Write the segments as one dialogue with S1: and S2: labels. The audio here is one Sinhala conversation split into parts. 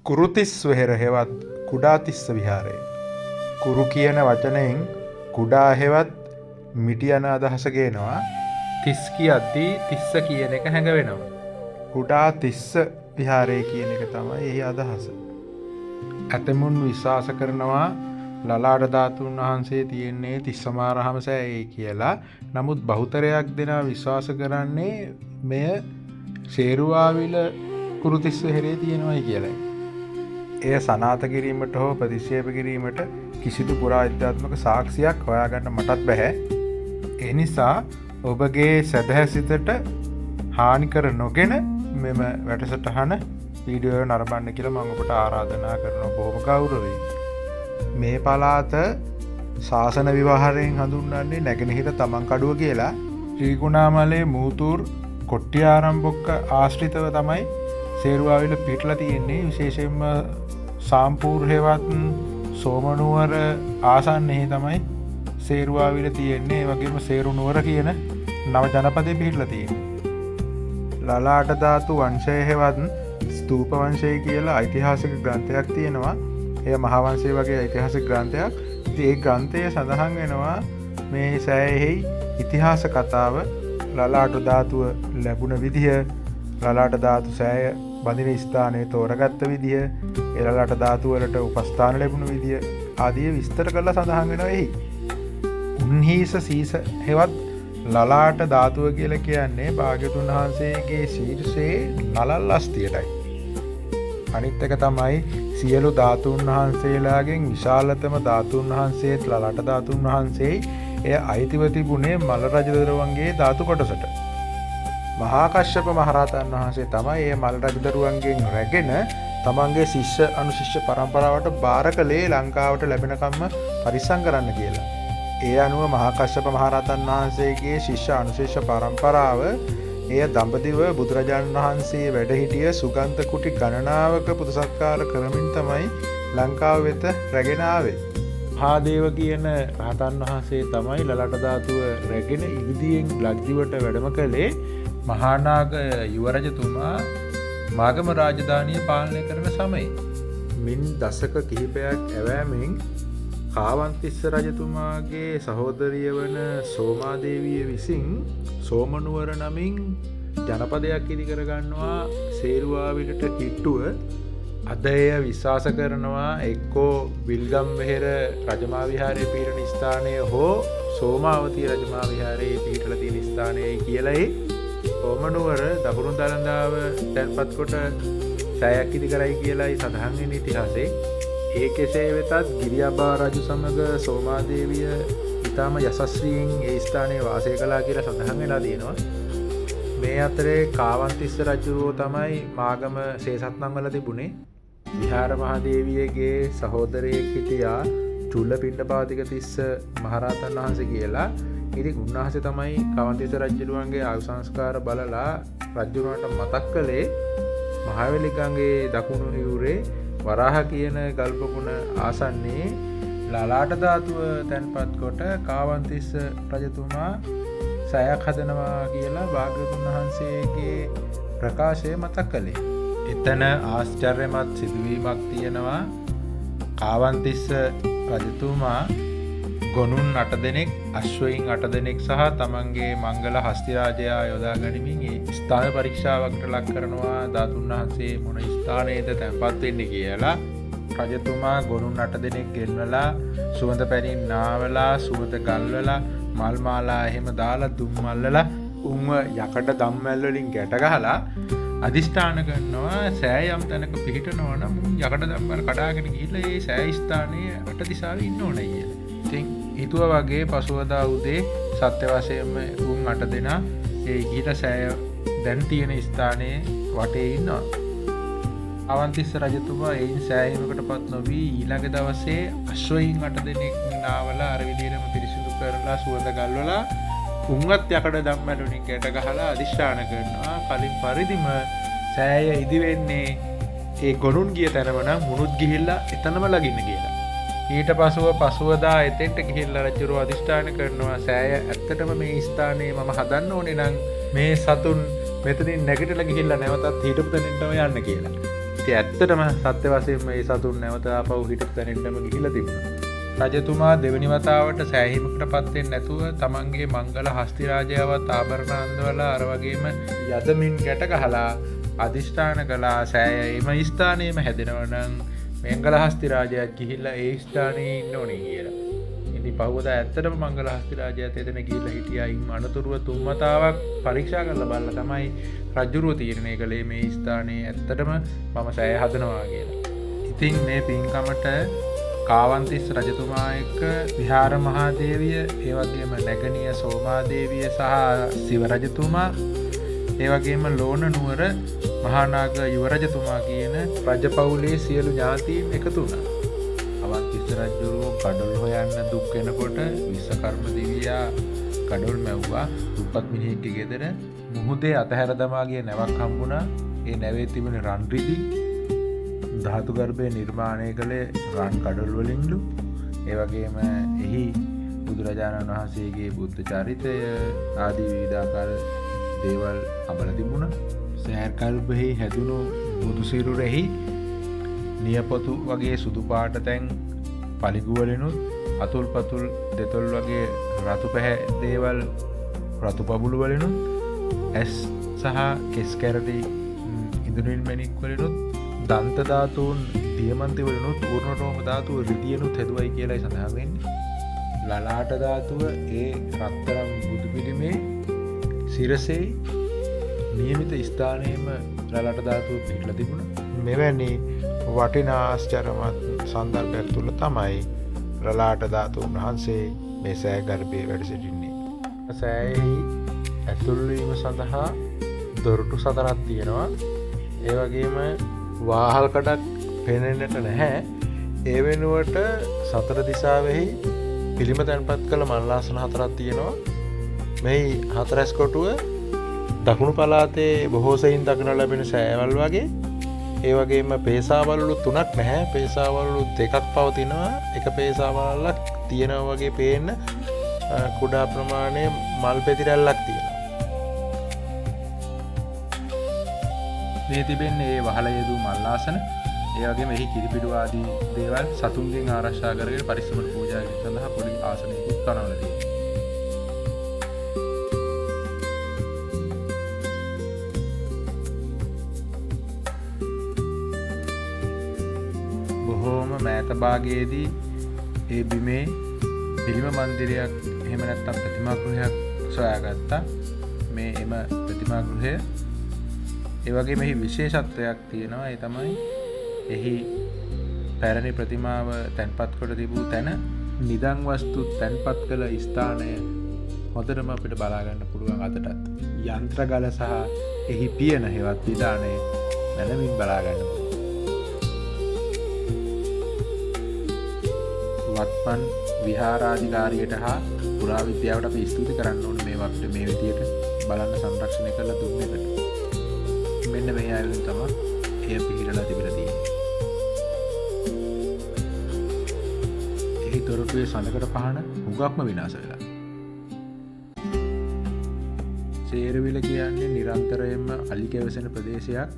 S1: කුරුතිස් වෙහෙර හෙවත් කුඩාතිස්ස විහාරය. කුරු කියන වචනයෙන් කුඩා හෙවත් මිටි යන අදහස ගේනවා. තිස් කියද්දී තිස්ස කියන එක හැඟවෙනවා. කුඩාතිස්ස විහාරය කියන එක තමයි එහි අදහස. ඇතමුන් විශ්වාස කරනවා ලලාට ධාතුන් වහන්සේ තියෙන්නේ තිස්සමාරහම සෑයේ කියලා. නමුත් බහුතරයක් දෙනා විශ්වාස කරන්නේ මෙය සේරුවාවිල කුරුතිස් වෙහෙරේ තියෙනවායි කියලයි. එය සනාථ කිරීමට හෝ ප්‍රතික්ෂේප කිරීමට කිසිදු පුරාවිද්‍යාත්මක සාක්ෂියක් හොයාගන්න මටත් බැහැ. ඒ නිසා ඔබගේ සැදැහැ සිතට හානි කර නොගෙන මෙම වැඩසටහන වීඩියෝ නරඹන්න කියලා මම ඔබට ආරාධනා කරනවා බොහොම ගෞරවයෙන්. මේ පළාත ශාසන විවහාරයෙන් හඳුන්වන්නේ නැගෙනහිර තමන්කඩුව කියලා. ශ්‍රීගුණාමලේ මූතූර් කොට්ටිආරම්බොක්ක ආශ්‍රිතව තමයි සේරුවාවිල පිහිටලා තියෙන්නේ. විශේෂයෙන්ම සාම්පූර් හෙවත් සෝමනුවර ආසන්නයේ තමයි සේරුවාවිල තියෙන්නේ. ඒ වගේම සේරුනුවර කියන නව ජනපදයේ පිහිටලා තියෙන්නේ. ලලාට ධාතු වංශය හෙවත් ස්තූප වංශය කියලා ඓතිහාසික ග්‍රන්ථයක් තියෙනවා. එය මහාවංශය වගේ ඓතිහාසික ග්‍රන්ථයක්. ඉතින් ඒ ග්‍රන්ථය සඳහන් වෙනවා මේ සෑයෙහි ඉතිහාස කතාව, ලලාට ධාතුව ලැබුණ විදිය, ලලාට ධාතු සෑය බඳින ස්ථානයේ තෝරගත්ත විදිය, ඒ ලලාට ධාතු වලට උපස්ථාන ලැබුණ විදිය ආදී විස්තර කරලා සඳහන් වෙනවා එහි. උන්හිස සීස හෙවත් ලලාට ධාතුව කියලා කියන්නේ භාග්‍යවතුන් වහන්සේගේ ශීර්ෂයේ නලල් අස්තියටයි. අනිත් එක තමයි සියලු ධාතුන් වහන්සේලාගෙන් විශාලතම ධාතුන් වහන්සේත් ලලාට ධාතුන් වහන්සේයි. එය අයිතිව තිබුණේ මල රජදරුවන්ගේ ධාතු කොටසට. මහා කශ්‍යප මහරහතන් වහන්සේ තමයි මේ මල රජදරුවන්ගෙන් රැගෙන තමන්ගේ ශිෂ්‍ය අනුශිෂ්‍ය පරම්පරාවට බාර කළේ ලංකාවට ලැබෙනකම්ම පරිස්සම් කරන්න කියලා. ඒ අනුව මහා කශ්‍යප මහරහතන් වහන්සේගේ ශිෂ්‍ය අනුශිෂ්‍ය පරම්පරාව එය දඹදිව බුදුරජාණන් වහන්සේ වැඩ සිටිය සුගන්ධ කුටි ගණනාවක පුද සත්කාර කරමින් තමයි ලංකාව වෙත රැගෙන ආවේ. මහාදේව කියන රහතන් වහන්සේ තමයි ලලාට ධාතුව රැගෙන ඉදිරියෙන් ලක්දිවට වැඩම කළේ. මහානාග යුවරජතුමා මාගම රාජධානිය පාලනය කරන සමයේ. මින් දශක කිහිපයක් ඇවෑමෙන් කාවන්තිස්ස රජතුමාගේ සහෝදරිය වන සෝමාදේවිය විසින් සෝමනුවර නමින් ජනපදයක් ඉදි කරගන්නවා සේරුවාවිලට කිට්ටුව. අද එය විශ්වාස කරනවා එක්කෝ විල්ගම් වෙහෙර රජමා විහාරයේ පිහිටන ස්ථානය හෝ සෝමාවතී රජමා විහාරයේ පිහිටලා තියෙන ස්ථානයයි කියලායි. සෝමනුවර දකුණු දළදාව තැන්පත් කොට සෑයක් ඉදි කරයි කියලායි සඳහන් වෙන ඉතිහාසයේ. ඒ කෙසේ වෙතත් ගිරිඅබා රජු සමග සෝමාදේවිය ඉතාම යසස්වියෙන් ඒ ස්ථානයේ වාසය කළා කියලා සඳහන් වෙලා තියෙනවා. මේ අතරේ කාවන්තිස්ස රජුරෝ තමයි මාගම සේසත්නම් වල තිබුණේ. විහාර මහදේවියගේ සහෝදරයෙක් හිටියා චුල්ල පිණ්ඩපාතික තිස්ස මහරහතන් වහන්සේ කියලා. ඉතින් උන්වහන්සේ තමයි කාවන්තිස්ස රජුරුවන්ගේ ආයු සංස්කාර බලලා රජුරුවන්ට මතක් කළේ මහවැලි ගඟේ දකුණු යුරේ වරාහ කියන ගල්පකුණ ආසන්නයේ ලලාට ධාතුව තැන්පත් කොට කාවන්තිස්ස රජතුමා සෑයක් හදනවා කියලා භාග්‍යවතුන් වහන්සේගේ ප්‍රකාශය මතක් කළේ. එතන ආශ්චර්යමත් සිදුවීමක් තියෙනවා. කාවන්තිස්ස රජතුමා ගොනුන් 8 දෙනෙක්, අශ්වයින් 8 දෙනෙක් සහ තමන්ගේ මංගල හස්තිරාජයා යොදා ගනිමින් ඒ ස්ථාන පරීක්ෂාවකට ලක් කරනවා ධාතුන් වහන්සේ මොන ස්ථානයේද තැන්පත් වෙන්නේ කියලා. රජතුමා ගොනුන් 8 දෙනෙක් ගෙන්වලා සුවඳ පැනින් නාවලා සුවඳ ගල්වලා මල් මාලා එහෙම දාලා දුම් මල්ලලා උන්ව යකඩ ධම්මැල් වලින් ගැට ගහලා අදිෂ්ඨාන කරනවා සෑය යම් තැනක පිහිටනවා නම් උන් යකඩ ධම්මැල් කඩාගෙන ගිහිල්ලා ඒ සෑය ස්ථානයේ අට දිශාවේ ඉන්න ඕනේ කියලා. ඉතින් හිතුවා වගේ පසුවදා උදේ සත්‍ය වශයෙන්ම උන් 8 දෙනා ඒ ගිහිලා සෑය දැන් තියෙන ස්ථානයේ වටේ ඉන්නවා. අවන්තිස්ස රජතුමා එයින් සෑහීමකටපත් නොවී ඊළඟ දවසේ අශ්වයින් 8 දෙනෙක් නාවලා අර විදිහටම පිරිසිදු කරලා සුවඳ ගල්වලා උන්වත් යකඩ ධම්මැල් වලින් ගැට ගහලා අදිෂ්ඨාන කරනවා කලින් පරිදිම සෑය ඉදි වෙන්නේ ඒ ගොනුන් ගිය තැනම නම් මුනුත් ගිහිල්ලා එතනම ළඟින්න කියලා. ඊට පසුවදා එතෙන්ට ගිහිල්ලා රජුරෝ අදිෂ්ඨාන කරනවා සෑය ඇත්තටම මේ ස්ථානයේ මම හදන්න ඕනේ නම් මේ සතුන් මෙතනින් නැගිටලා ගිහිල්ලා නැවතත් හිටපු තැනින්ටම යන්න කියලා. ඒකේ ඇත්තටම සත්‍ය වශයෙන්ම මේ සතුන් නැවත ආපහු හිටපු තැනින්ටම ගිහිලා තිබුණා. රජතුමා දෙවෙනි වතාවට සෑහීමකටපත් වෙන්නේ නැතුව තමන්ගේ මංගල හස්තිරාජයවත් ආභරණ අන්දවලා අර වගේම යදමින් ගැට ගහලා අධිෂ්ඨාන කළා සෑය එම ස්ථානයේම හැදෙනවා නම් මංගල හස්තිරාජයත් ගිහිල්ලා ඒ ස්ථානයේ ඉන්න ඕනේ කියලා. ඉතින් පහුවදා ඇත්තටම මංගල හස්තිරාජයත් එතන ගිහිල්ලා හිටියා. ඉන් අනතුරුව තුන් වතාවක් පරීක්ෂා කරලා බලලා තමයි රජුරුව තීරණය කළේ මේ ස්ථානයේ ඇත්තටම මම සෑය හදනවා කියලා. ඉතින් මේ පින්කමට කාවන්තිස්ස රජතුමා එක්ක විහාර මහාදේවිය, ඒ වගේම නැගණිය සෝමාදේවිය සහ සිව රජතුමා, ඒ වගේම ලෝණ නුවර මහානාග යුව රජතුමා කියන රජපෞලේ සියලු ඥාතීන් එකතු වුණා. අවන්තිස්ස රජුරුව කඩොල් හොයන්න දුක් වෙනකොට විශ්වකර්ම දිවියා කඩොල් මැව්වා. දුප්පත් මිනිහෙක්ගේ ගෙදර මුහුදේ අතහැර දමා ගිය නැවක් හම්බුණා. ඒ නැවේ තිබුණ රන් රිදි ධාතු ගර්භය නිර්මාණය කළේ රන් කඩොල් වලින්ලු. ඒ වගේම එහි බුදුරජාණන් වහන්සේගේ බුද්ධ චරිතය ආදී විවිධාකාර දේවල් අබල තිබුණා. සෑර් කල්පෙහි හැදුණු බුදු සිරුරෙහි නියපොතු වගේ සුදු පාට තැන් පලිගු වලිනුත් අතුල් පතුල් දෙතොල් වගේ රතු පැහැ දේවල් රතු පබුළු වලිනුත් ඇස් සහ කෙස් කැරටි ඉඳුනින් මැණික් වලිනුත් දන්ත ධාතුන් දියමන්ති වලිනුත් ඌර්ණරෝම ධාතුව රිදියනුත් හැදුවයි කියලායි සඳහන් වෙන්නේ. ලලාට ධාතුව ඒ රත්තරන් බුදු පිළිමේ සිරසේ නියමිත ස්ථානයේම ලලාට ධාතුව පිහිටලා තිබුණා. මෙවැනි වටිනා ආශ්චර්යමත් සන්දර්භයක් තුල තමයි ලලාට ධාතුන් වහන්සේ මේ සෑය ගර්භයේ වැඩ සිටින්නේ. සෑයෙහි ඇතුල් වීම සඳහා දොරටු 4ක් තියෙනවා. ඒ වගේම වාහල් කඩක් පෙනෙන්නට නැහැ. ඒ වෙනුවට සතර දිසාවෙහි පිළිම තැන්පත් කළ මල්ලාසන 4ක් තියෙනවා. මෙහි හතරැස් කොටුව දකුණු පළාතේ බොහෝ සෙයින් දක්නට ලැබෙන සෑවල් වගේ. ඒ වගේම පේසාවල්ලු 3ක් නැහැ. පේසාවල්ලු 2ක් පවතිනවා. එක පේසාවල්ලක් තියෙනවා වගේ පේන්න කුඩා ප්‍රමාණයේ මල් පෙති රැල්ලක් තියෙනවා. මේ තිබෙන්නේ ඒ වහල යෙදූ මල්ලාසන. ඒ වගේම එහි කිරිපිඩු ආදී දේවල් සතුන්ගෙන් ආරක්ෂා කරගෙන පරිස්සමට පූජා කිරීම සඳහා පොඩි ආසනයකුත් තනවලා තියෙනවා. බොහෝම මෑත භාගයේදී ඒ බිමේ පිළිම මන්දිරයක් එහෙම නැත්නම් ප්‍රතිමා ගෘහයක් සොයාගත්තා. මේ එම ප්‍රතිමා ගෘහය ඒ වගේ මෙහි විශේෂත්වයක් තියෙනවා. ඒ තමයි එහි පැරණි ප්‍රතිමාව තැන්පත් කොට තිබූ තැන නිදන් වස්තු තැන්පත් කළ ස්ථානය හොඳටම අපිට බලා ගන්න පුළුවන්. අතටත් යන්ත්‍රගල සහ එහි පියන හේවත් විදානය මනමින් බලා ගන්න පුළුවන්. වත්මන් විහාරාධිකාරියට හා පුරාවිද්‍යාවට අපි ස්තුති කරන්න ඕනේ මේ වක්ත මේ විදියට බලන්න සංරක්ෂණය කරලා දුන්නේකට. මෙන්න මේ අයුරින් තමයි එය පිළිලා තිබිලා තියෙන්නේ. එහි දොරටුවේ සඳකඩ පහන හුඟක්ම විනාශ වෙලා. සේරවිල කියන්නේ නිරන්තරයෙන්ම අලි කැවසෙන ප්‍රදේශයක්.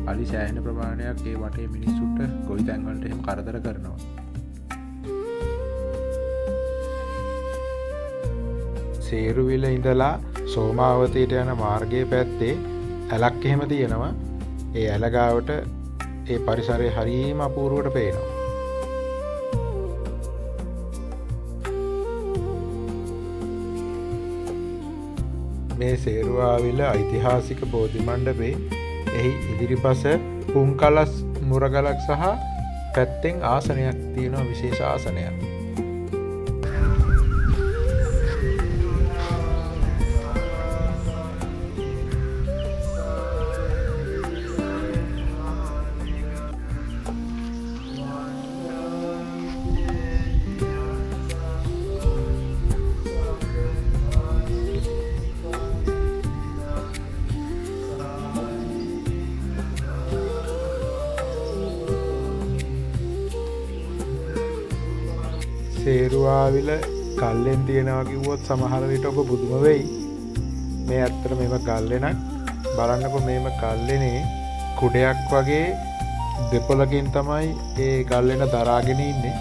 S1: අලි සෑහෙන ප්‍රමාණයක් ඒ වටේ මිනිස්සුන්ට ගොවි තැන් වලට එහෙම කරදර කරනවා. සේරුවිල ඉඳලා සෝමාවතීට යන මාර්ගයේ පැත්තේ ඇලක් එහෙම තියෙනවා. ඒ ඇල ගාවට ඒ පරිසරය හරියම අපූර්වවට පේනවා. මේ සේරුවාවිල ඓතිහාසික බෝධි මණ්ඩපේ එහි ඉදිරිපස පුන්කලස් මුරගලක් සහ පැත්තෙන් ආසනයක් තියෙනවා. විශේෂ ආසනයක්. සේරුවාවිල කල්ලෙන් තියෙනවා කිව්වොත් සමහර විට ඔබ පුදුම වෙයි. මේ ඇත්තට මේව කල්ලෙනක් බලන්නකො. මේම කල්ලෙනේ කුඩයක් වගේ දෙපොළකින් තමයි ඒ ගල්ලෙන දරාගෙන ඉන්නේ.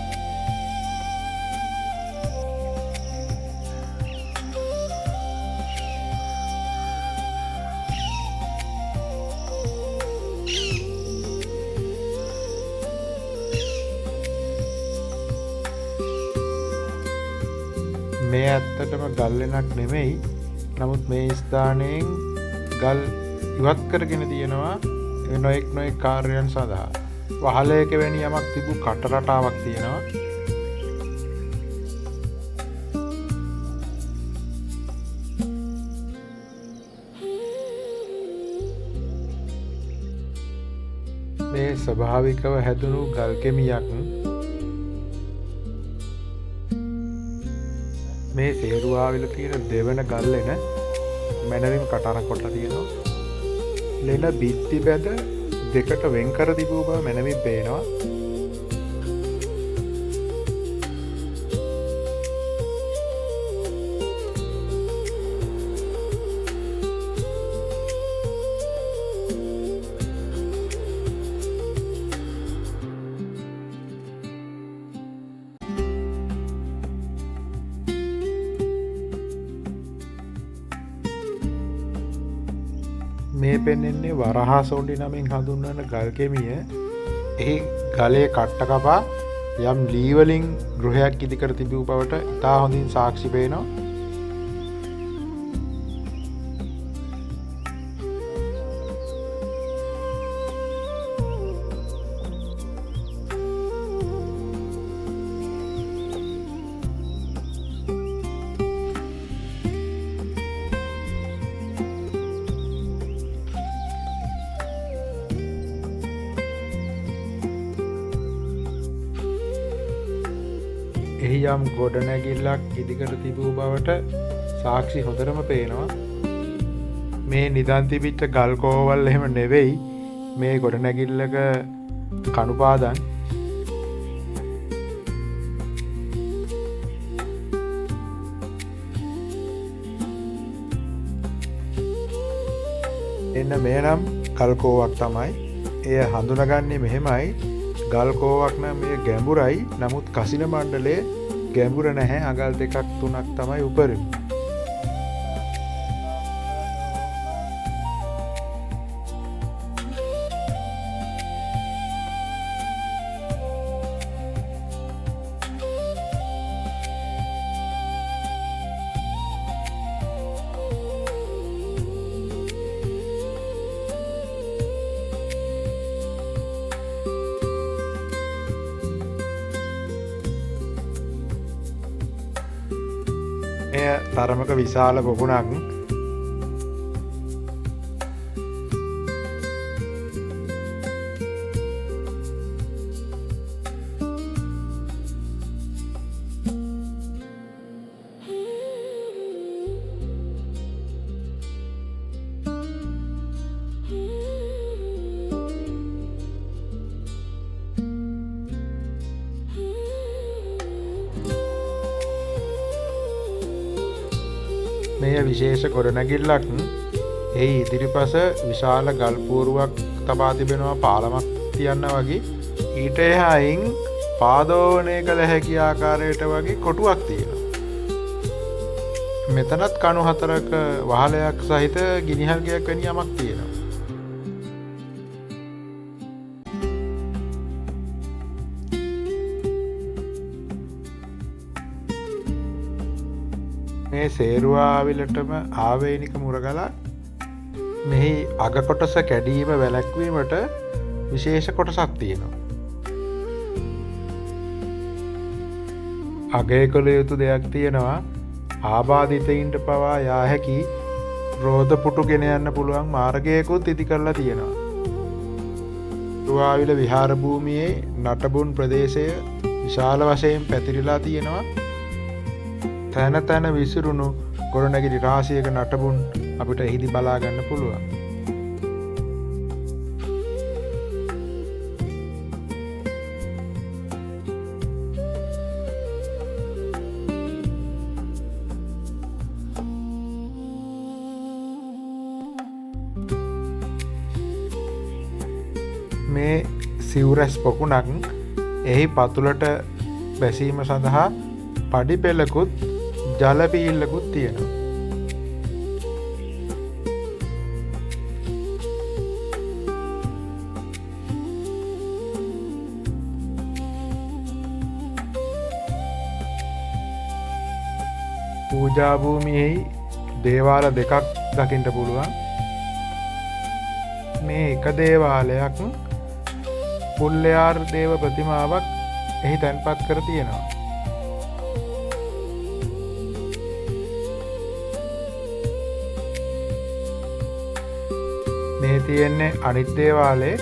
S1: මේ ඇත්තටම ගල්ලෙනක් නෙමෙයි. නමුත් මේ ස්ථානයෙන් ගල් ඉවත් කරගෙන තියෙනවා නොයෙක් කාර්යයන් සඳහා. වහලයක වැනි යමක් තිබු කටරටාවක් තියෙනවා. මේ ස්වභාවිකව හැදුණු ගල් කෙමියක් මේ සේරුවාවිල තියෙන දෙවන ගල්ලෙන මැනවින් කටාරම් කොටලා තියෙනවා. ලෙන බිත්ති බැද දෙකට වෙන් කර තිබූ බව මැනවින් පේනවා. මේ පෙන්වෙන්නේ වරහා සොඬි නමින් හඳුන්වන ගල් කෙමිය. එහි ගලේ කට්ට කපා යම් ලී වලින් ගෘහයක් ඉදිකර තිබූ බවට ඉතා හොඳින් සාක්ෂි පේනවා. එහි යම් ගොඩනැගිල්ලක් ඉදිකර තිබූ බවට සාක්ෂි හොඳටම පේනවා. මේ නිදන් තිබිච්ච ගල් කෝවල් එහෙම නෙවෙයි මේ ගොඩනැගිල්ලක කණුපාදන්. එන්න මේ නම් ගල් කෝවක් තමයි. එය හඳුනගන්නේ මෙහෙමයි. ගල් කෝවක් නම් මේ ගැඹුරයි. නමුත් කසින මණ්ඩලයේ ගැඹුර නැහැ. අගල් 2ක් 3ක් තමයි උපරිම. එය තරමක විශාල පොකුණක්. මෙය විශේෂ ගොඩනැගිල්ලක්. එහි ඉදිරිපස විශාල ගල් පුවරුවක් තබා තිබෙනවා පාලමක් තියන්න වගේ. ඊට එහායින් පාදෝවණය කළ හැකි ආකාරයට වගේ කොටුවක් තියෙනවා. මෙතනත් කණු 4ක වහලයක් සහිත ගිනිහල්ගයක් වැනි යමක් තියෙනවා. මේ සේරුවාවිලටම ආවේනික මුරගලක්. මෙහි අග කොටස කැඩීම වැළැක්වීමට විශේෂ කොටසක් තියෙනවා. අගය කළ යුතු දෙයක් තියෙනවා. ආබාධිතයින්ට පවා යා හැකි රෝද පුටු ගෙන යන්න පුළුවන් මාර්ගයකුත් ඉදි කරලා තියෙනවා. සේරුවාවිල විහාර භූමියේ නටබුන් ප්‍රදේශය විශාල වශයෙන් පැතිරිලා තියෙනවා. තැන තැන විසිරුණු ගොඩනැගිලි රාශියක නටබුන් අපිට එහිදී බලා ගන්න පුළුවන්. මේ සිවුරැස් පොකුණක් එහි පතුලට බැසීම සඳහා පඩි පෙළකුත් ජල පිහිල්ලකුත් තියෙනවා. පූජා භූමියෙහි දේවාල දෙකක් දකින්න පුළුවන්. මේ එක දේවාලයක් පුල්ලයාර් දේව ප්‍රතිමාවක් එහි තැන්පත් කර තියෙනවා. මේ තියෙන්නේ අනිත් දේවාලේ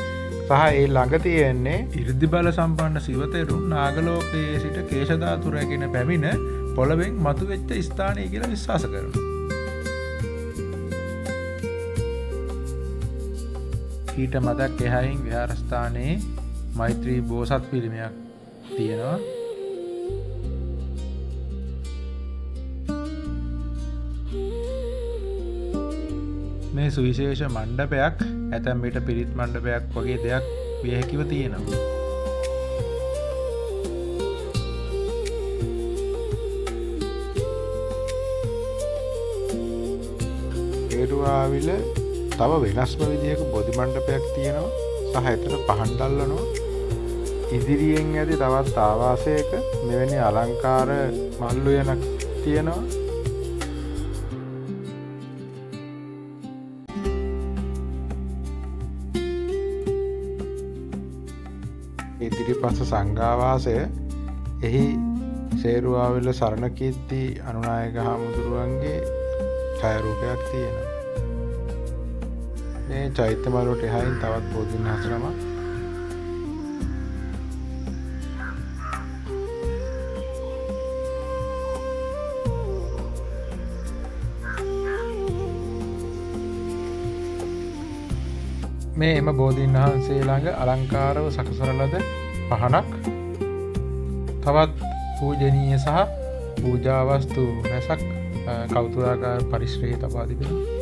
S1: සහ ඒ ළඟ තියෙන්නේ 이르දි බල සම්පන්න සිවතෙරුන් නාගලෝකයේ සිට කේශධාතු රැගෙන පැමිණ පොළවෙන් මතුවෙච්ච ස්ථානය කියලා විශ්වාස කරනවා. ඊට මතක් එහයින් විහාරස්ථානයේ මෛත්‍රී බෝසත් පිළිමයක් තියෙනවා. මේ සුවිශේෂ මණ්ඩපයක් ඇතැම් විට පිරිත් මණ්ඩපයක් වගේ දෙයක් විය හැකිව තියෙනවා. ඒරුවාවිල තව වෙනස්ම විදිහක බොදි මණ්ඩපයක් තියෙනවා සහ එතන පහන් දැල්වනවා. ඉදිරියෙන් ඇති තවත් ආවාසයක මෙවැනි අලංකාර මල් උයනක් තියෙනවා. ඉදිරිපස සංඝාවාසය එහි සේරුවාවිල සරණකීර්ති අනුනායක හාමුදුරුවන්ගේ ඡායාරූපයක් තියෙනවා. මේ චෛත්‍ය මළුවට එහායින් තවත් බෝධීන් වහන්සේ නමක්. මේ එම බෝධීන් වහන්සේ ළඟ අලංකාරව සකසන ලද පහනක් තවත් පූජනීය සහ පූජා වස්තු රැසක් කෞතුකාගාර පරිශ්‍රයේ තබා තිබෙනවා.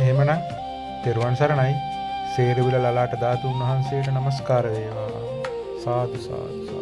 S1: එහෙමනම් තෙරුවන් සරණයි. සේරවිල ලලාට ධාතුන් වහන්සේට නමස්කාර වේවා. සාදු සාදු සාදු.